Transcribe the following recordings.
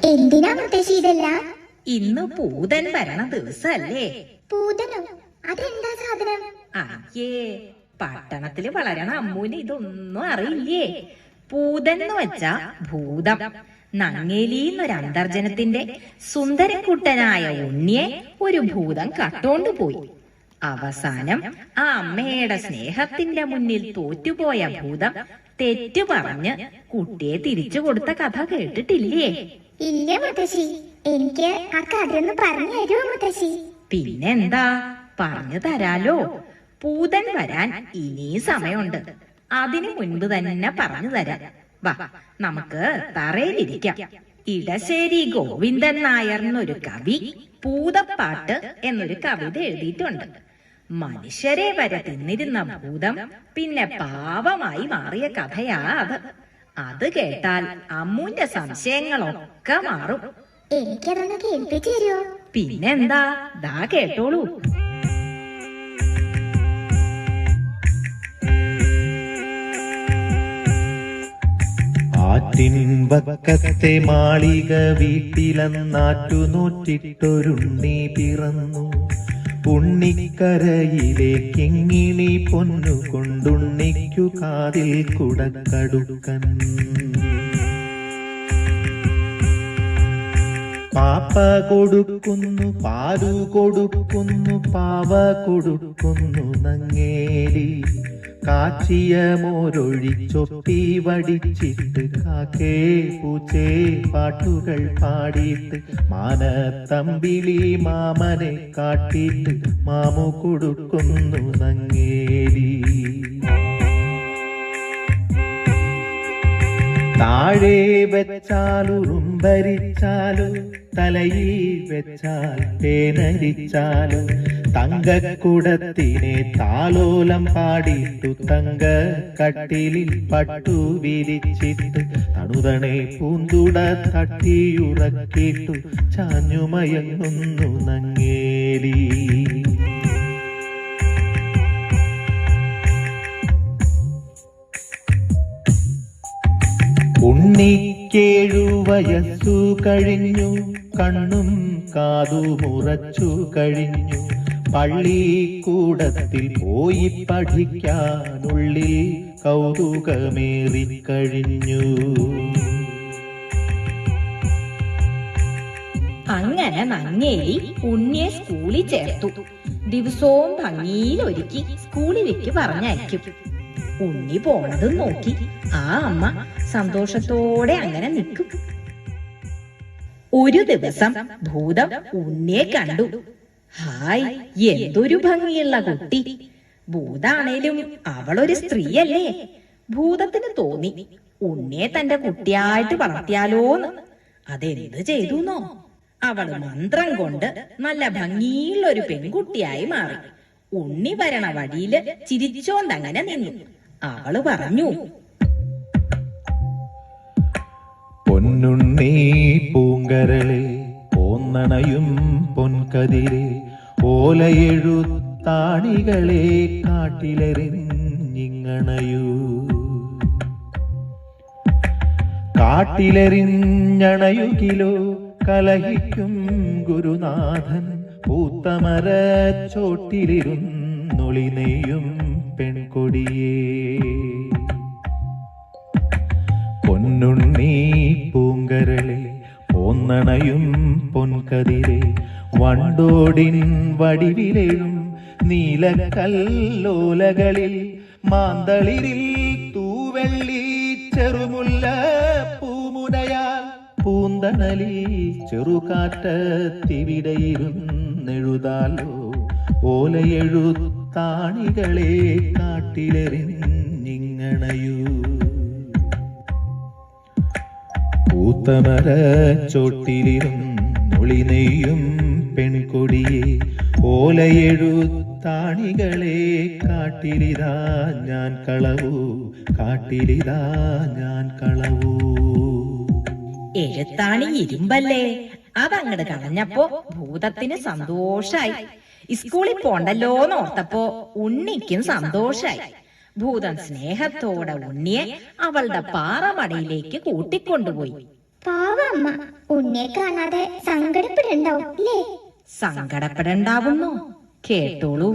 എന്തിനാ മുത്തശ്ശി ഇതെല്ലാം? ഇന്ന് പൂതൻ വരണ ദിവസല്ലേ? പൂതനോ? അതെന്താ സാധനം? അയ്യേ, പട്ടണത്തില് വളരണ അമ്മൂന് ഇതൊന്നും അറിയില്ലേ? പൂതൻ എന്ന് വെച്ചാ ഭൂതം. നങ്ങേലിന്നൊരു അന്തർജനത്തിന്റെ സുന്ദരക്കുട്ടനായ ഉണ്ണിയെ ഒരു ഭൂതം കട്ടോണ്ടു പോയി. അവസാനം ആ അമ്മയുടെ സ്നേഹത്തിന്റെ മുന്നിൽ തോറ്റുപോയ ഭൂതം തെറ്റു പറഞ്ഞ് കുട്ടിയെ തിരിച്ചു കൊടുത്ത കഥ കേട്ടിട്ടില്ലേ? ഇല്ല മുത്തശ്ശി, എനിക്ക് ആ കഥയൊന്ന് പറഞ്ഞു തരുമോ മുത്തശ്ശി? പിന്നെന്താ, പറഞ്ഞു തരാലോ. പൂതൻ വരാൻ ഇനി സമയമുണ്ട്. അതിനു മുൻപ് തന്നെ പറഞ്ഞു തരാം. വാ, നമുക്ക് തറയിലിരിക്കാം. ഇടശ്ശേരി ഗോവിന്ദൻ നായർ എന്നൊരു കവി പൂതപ്പാട്ട് എന്നൊരു കവിത എഴുതിയിട്ടുണ്ട്. മനുഷ്യരെ വരെ തിന്നിരുന്ന ഭൂതം പിന്നെ പാവമായി മാറിയ കഥയാ അത്. അത് കേട്ടാൽ അമ്മൂന്റെ സംശയങ്ങളൊക്കെ മാറും. എനിക്കതൊന്ന് കേൾപ്പിച്ചു തരുമോ? പിന്നെന്താ, ദാ കേട്ടോളൂ. ആറ്റിൻ വക്കത്തെ മാളിക വീട്ടിലെന്നാറ്റുനൂറ്റിട്ടൊരുണ്ണി പിറന്നു. ഉണ്ണിക്കരയിലേക്കിങ്ങിണി പൊന്നു കൊണ്ടുണ്ണിക്കു കാതിൽ കുടക്കടുക്കൻ. പാപ്പ കൊടുക്കുന്നു, പാലു കൊടുക്കുന്നു, പാവ കൊടുക്കുന്നു നങ്ങേലി. കാച്ചിയ മോരൊഴിച്ചൊപ്പി വടിച്ചിട്ട് കാക്കേ പൂച്ചേ പാട്ടുകൾ പാടിയിട്ട് മാനത്തമ്പിളി മാമനെ കാട്ടിയിട്ട് മാമു കൊടുക്കുന്നു നങ്ങേലി. താഴെ വെച്ചാലുറുമ്പരിച്ചാലു, തലയിൽ വെച്ചാൽ തേനരിച്ചാലു, തങ്കക്കുടത്തിനെ താലോലം പാടിയിട്ടു തങ്ക കട്ടിലിൽ പട്ടു വിരിച്ചിട്ട് തണുതണെ പൂന്തുട തട്ടിയുറക്കിട്ടു ചാഞ്ഞുമയങ്ങുന്നു നങ്ങേലി. ഉണ്ണിക്കേഴു വയസ്സു കഴിഞ്ഞു, കണ്ണും കാതുമുറച്ചു കഴിഞ്ഞു. പള്ളിക്കൂടത്തിൽ പോയി പഠിക്കാനുള്ളിൽ കൗതുകമേറിക്കഴിഞ്ഞു. അങ്ങനെ നങ്ങേലി ഉണ്ണിയെ സ്കൂളിൽ ചേർത്തു. ദിവസവും ഭംഗിയിൽ ഒരുക്കി സ്കൂളിലേക്ക് പറഞ്ഞയക്കും. ഉണ്ണി പോണതും നോക്കി ആ അമ്മ സന്തോഷത്തോടെ അങ്ങനെ നിൽക്കും. ഒരു ദിവസം ഭൂതം ഉണ്ണിയെ കണ്ടു. ഹായ്, എന്തൊരു ഭംഗിയുള്ള കുട്ടി! ഭൂതാണേലും അവളൊരു സ്ത്രീയല്ലേ? ഭൂതത്തിന് തോന്നി ഉണ്ണിയെ തന്റെ കുട്ടിയായിട്ട് വളർത്തിയാലോന്ന്. അതെന്ത് ചെയ്തുന്നോ, അവള് മന്ത്രം കൊണ്ട് നല്ല ഭംഗിയുള്ള ഒരു പെൺകുട്ടിയായി മാറി. ഉണ്ണി വരണ വഴിയില് ചിരിച്ചോണ്ടങ്ങനെ നിന്നു. അവള് പറഞ്ഞു, പൊന്നുണ്ണി പൂങ്കരളെ പോന്നണയും പൊൻകതിരെ ഓലയെഴുത്താണികളെ കാട്ടിലെറിഞ്ഞിങ്ങണയൂ. കാട്ടിലെറിഞ്ഞണയുകിലോ കലഹിക്കും ഗുരുനാഥൻ. പൂത്തമര ചോട്ടിലിരുന്നൊളി നെയ്യും പെൺകൊടിയേ. പൊന്നുണ്ണി പൂങ്കരളെ പോന്നണയും പൊൻകതിരെ വണ്ടോടിൻ വടിവിലെഴും നീലക്കല്ലോലകളിൽ മാന്തളിരിൽ തൂവെള്ളി ചെറുമുല്ല പൂമുനയാൽ പൂന്തണലി ചെറുകാറ്റത്തിവിടെയിരുന്നെഴുതാലോ ഓലയെഴുത്താണികളെ കാട്ടിലെറിഞ്ഞിങ്ങണയൂ. പൂത്തമര ചോട്ടിലിരുന്നൊളി നെയ്യും പെൺകൊടിയെ ഓലയെഴുത്താണികളെ കാട്ടിലിതാ ഞാൻ കളവൂ, കാട്ടിലിതാ ഞാൻ കളവൂ. എഴുത്താണി ഇരുമ്പല്ലേ? അതങ്ങട് കളഞ്ഞപ്പോ ഭൂതത്തിന് സന്തോഷായി. സ്കൂളിൽ പോണ്ടല്ലോന്ന് ഓർത്തപ്പോ ഉണ്ണിക്കും സന്തോഷായി. ഭൂതം സ്നേഹത്തോടെ ഉണ്ണിയെ അവളുടെ പാറമടയിലേക്ക് കൂട്ടിക്കൊണ്ടുപോയി. പാവമ്മ ഉണ്ണിയെ കാണാതെ സങ്കടപ്പെടണ്ടാവും അല്ലേ? സങ്കടപ്പെടണ്ടാവുന്നു. കേട്ടോളൂ.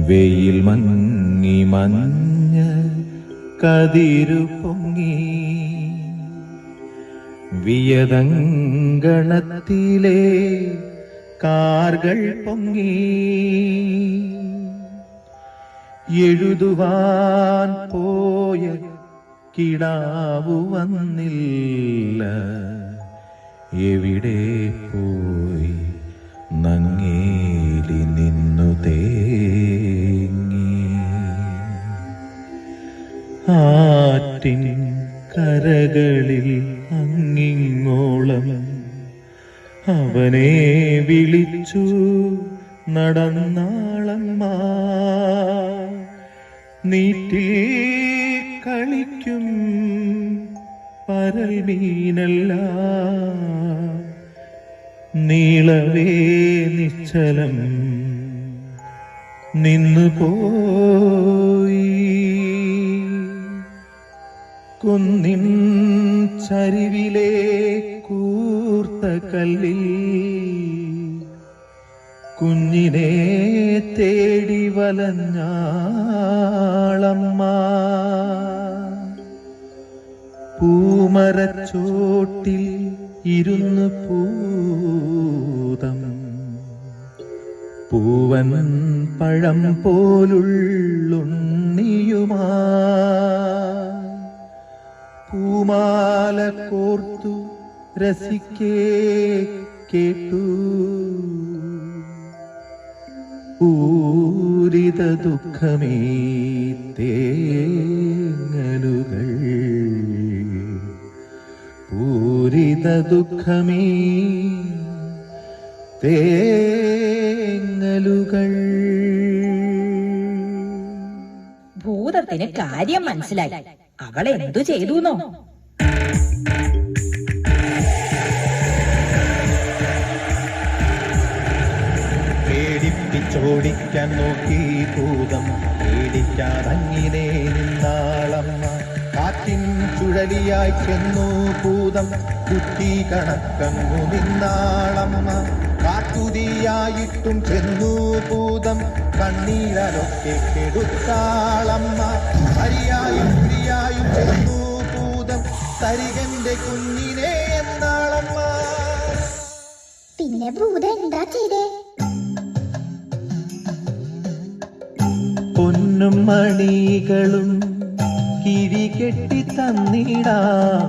വെയിൽ മങ്ങി മഞ്ഞ കതിരു പൊങ്ങി വിയതങ്കണത്തിലെ കാർകൾ പൊങ്ങി എഴുതുവാൻ പോയ കിടാവു വന്നില്ല, എവിടെ പോയി നങ്ങേലി നിന്നു തേങ്ങി. ആറ്റിൻ കരകളിൽ അങ്ങിങ്ങോളം അവനെ വിളിച്ചു നടന്നാളമ്മ. നീറ്റിൽ കളിക്കും പരൽ മീനല്ല, നീളവേ നിശ്ചലം നിന്നുപോയി. കുന്നിൻ ചരിവിലെ കൂർത്ത കല്ലിൽ കുഞ്ഞിനെ തേടി വലഞ്ഞാളമ്മ. പൂമരച്ചോട്ടിൽ ഇരുന്ന് പൂതം പൂവൻ പഴം പോലുള്ളുണ്ണിയുമാ പൂമാല കോർത്തു രസിക്കേ കേട്ടു. പൂരിത ദുഃഖമേ തേങ്ങലുകൾ, പൂരിത ദുഃഖമേ തേങ്ങലുകൾ. ഭൂതത്തിന് കാര്യം മനസ്സിലായി. അവൾ എന്തു ചെയ്തുന്നോ? പേടിപ്പിച്ചോടിക്കാൻ നോക്കി ഭൂതം, പേടിക്കാതങ്ങിനെ നിന്നാളമ്മ. കാറ്റിൻ ചുഴലിയായി ചെന്നു ഭൂതം, കുത്തി കണക്കങ്ങു നിന്നാളമ്മ. കാട്ടുതീയായിട്ടും ചെന്നു ഭൂതം, കണ്ണീരൊക്കെ കെടുത്താളമ്മ. ഹരിയായും പ്രിയായും ചെന്നു ഭൂതം, തരികന്റെ കുഞ്ഞിനെ എന്നാളമ്മ. പിന്നെ ഭൂതം എന്താ ചെയ്തേ? പൊന്നും മണികളും കിഴികെട്ടി തന്നിടാം,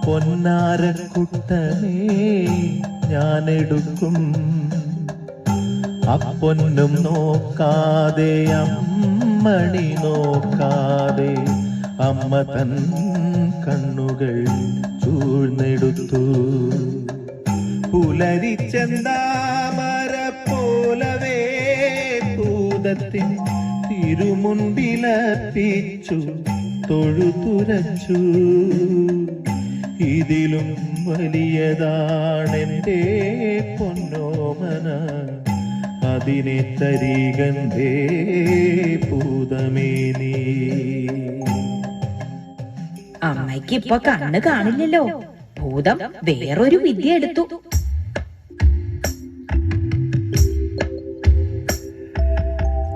പൊന്നാരക്കുട്ടനെ ഞാനെടുക്കും. അപ്പൊന്നും നോക്കാതെ അമ്മണി നോക്കാതെ അമ്മ തൻ കണ്ണുകൾ ചൂഴ്ന്നെടുത്തു. പുലരിച്ചെന്താമര പോലവേ ഭൂതത്തിൻ തിരുമുൻപിലർപ്പിച്ചു തൊഴുതുരച്ചു. ഇതിലും വലിയതാണെന്റെ പൊന്നോമന, അതിനെ തരികന്തേ ഭൂതമേനി. അമ്മയ്ക്ക് ഇപ്പൊ കണ്ണ് കാണില്ലല്ലോ. ഭൂതം വേറൊരു വിദ്യ എടുത്തു.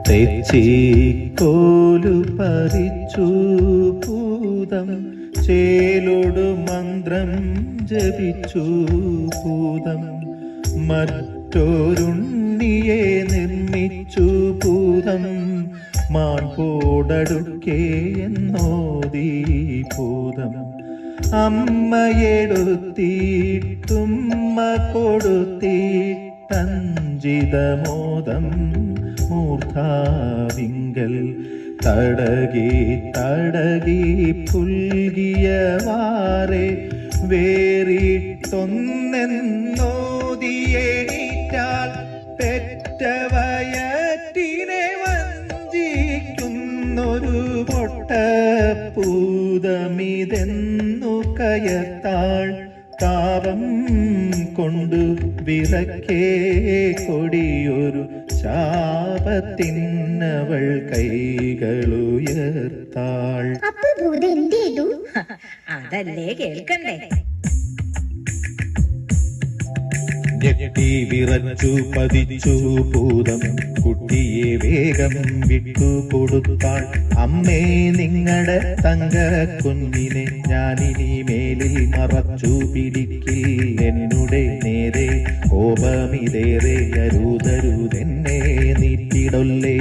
തെച്ചിക്കോലു പറിച്ചു ഭൂതം, ചേലോടു മന്ത്രം ജപിച്ചു ഭൂതം. മറ്റൊരുണ്ണിയെ നിർമ്മിച്ചു ഭൂതം, മാൻപോടടുക്കേ എന്നോദീ ഭൂതം. അമ്മയെടുത്തിട്ടുമ്മ കൊടുത്തിട്ടഞ്ചിതമോദം മൂർധാവിങ്കൽ തടകി തടകി പുൽകിയ വാറെ വേറിട്ടൊന്നെന്നോദിയേറ്റാൽ പെറ്റ വയറ്റിനെ വഞ്ചിക്കുന്നൊരു പൊട്ടപ്പൂതമിതെന്നു കയത്താൾ. താപം കൊണ്ടു വിറക്കേ കൊടിയൊരു ശാപ പാപത്തിനവൾ കൈകളുയർത്താൾ. അപ്പൊ ഭൂതം എന്ത് ചെയ്തു? അതല്ലേ കേൾക്കണ്ടേ. ഞെട്ടി വിറച്ചു പതിച്ചു ഭൂതം, കുട്ടിയെ വേഗം വിട്ടുകൊടുത്താൾ. അമ്മേ, നിങ്ങളുടെ തങ്ക കുഞ്ഞിനെ ഞാനിനി മേലിൽ മറച്ചു പിടിക്കിൽ. എന്നുടെ നേരെ കോപമിതേറെ, അരുതരുതെന്നെ നീട്ടിടൊല്ലേ.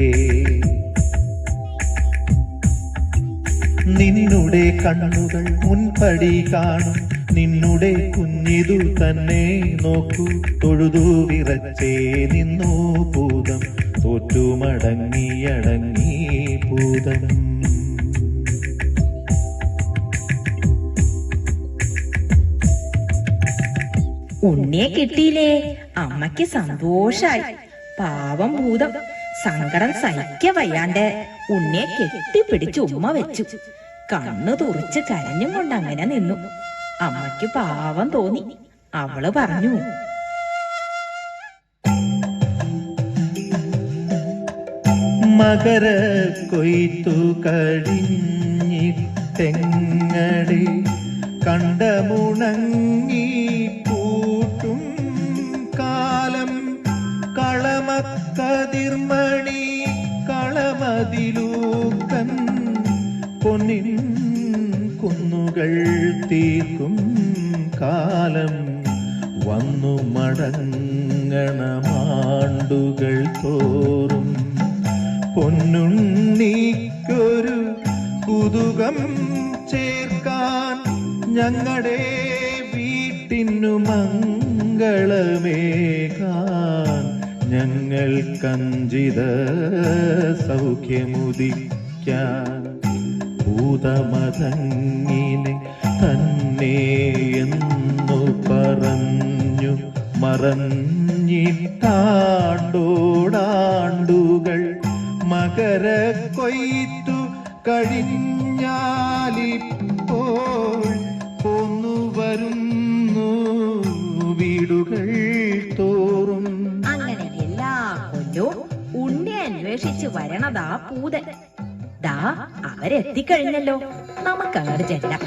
നിന്നുടെ കണ്ണുകൾ മുൻപടി കാണും, നിന്നുടെ കുഞ്ഞിതു തന്നെ നോക്കൂ. തൊഴുതു വിറച്ചേ നിന്നു ഭൂതം, തോറ്റുമടങ്ങിയടങ്ങി ഭൂതം. ഉണ്ണിയെ കിട്ടിയില്ലേ? അമ്മയ്ക്ക് സന്തോഷായി. പാവം ഭൂതം സങ്കടം സഹിക്ക വയ്യാണ്ട് ഉണ്ണിയെ കെട്ടിപ്പിടിച്ച് ഉമ്മ വെച്ചു. കണ്ണു തുറച്ച് കരഞ്ഞും കൊണ്ട് അങ്ങനെ നിന്നു. അമ്മയ്ക്ക് പാവം തോന്നി. അവള് പറഞ്ഞു, മകര കൊയ്ത്തു കഴിഞ്ഞിട്ടെങ്ങടെ കണ്ടമുണങ്ങി പൂട്ടും കാലം. കളമക്കതിർമണി കളമതിലൂക്കൻ, പൊന്നിൻ കുന്നുകൾ തീർക്കും കാലം. വന്നു മടങ്ങണമാണ്ടുകൾ തോറും, പൊന്നുണ്ണിക്കൊരു കുതുകം ചേർക്കാൻ. ഞങ്ങളുടെ വീട്ടിനു മംഗളമേകാൻ, ഞങ്ങൾ കഞ്ചിത സൗഖ്യമുദിക്കാൻ. ഭൂതമതങ്ങിനെ തന്നെ എന്നു പറഞ്ഞു മറഞ്ഞിട്ടാണ്ടോടാണ്ടുകൾ. മകര കൊയ്ത്തു കഴിഞ്ഞാലിപ്പോൾ പോന്നു വരുന്നു വീടുകൾ തോറും. അങ്ങനെ എല്ലാ കൊല്ലവും ഉണ്ണി അന്വേഷിച്ച് വരണതാ പൂതൻ. ദാ അവരെത്തിക്കഴിഞ്ഞല്ലോ. നമുക്കങ്ങോട്ട് ചെല്ലാം.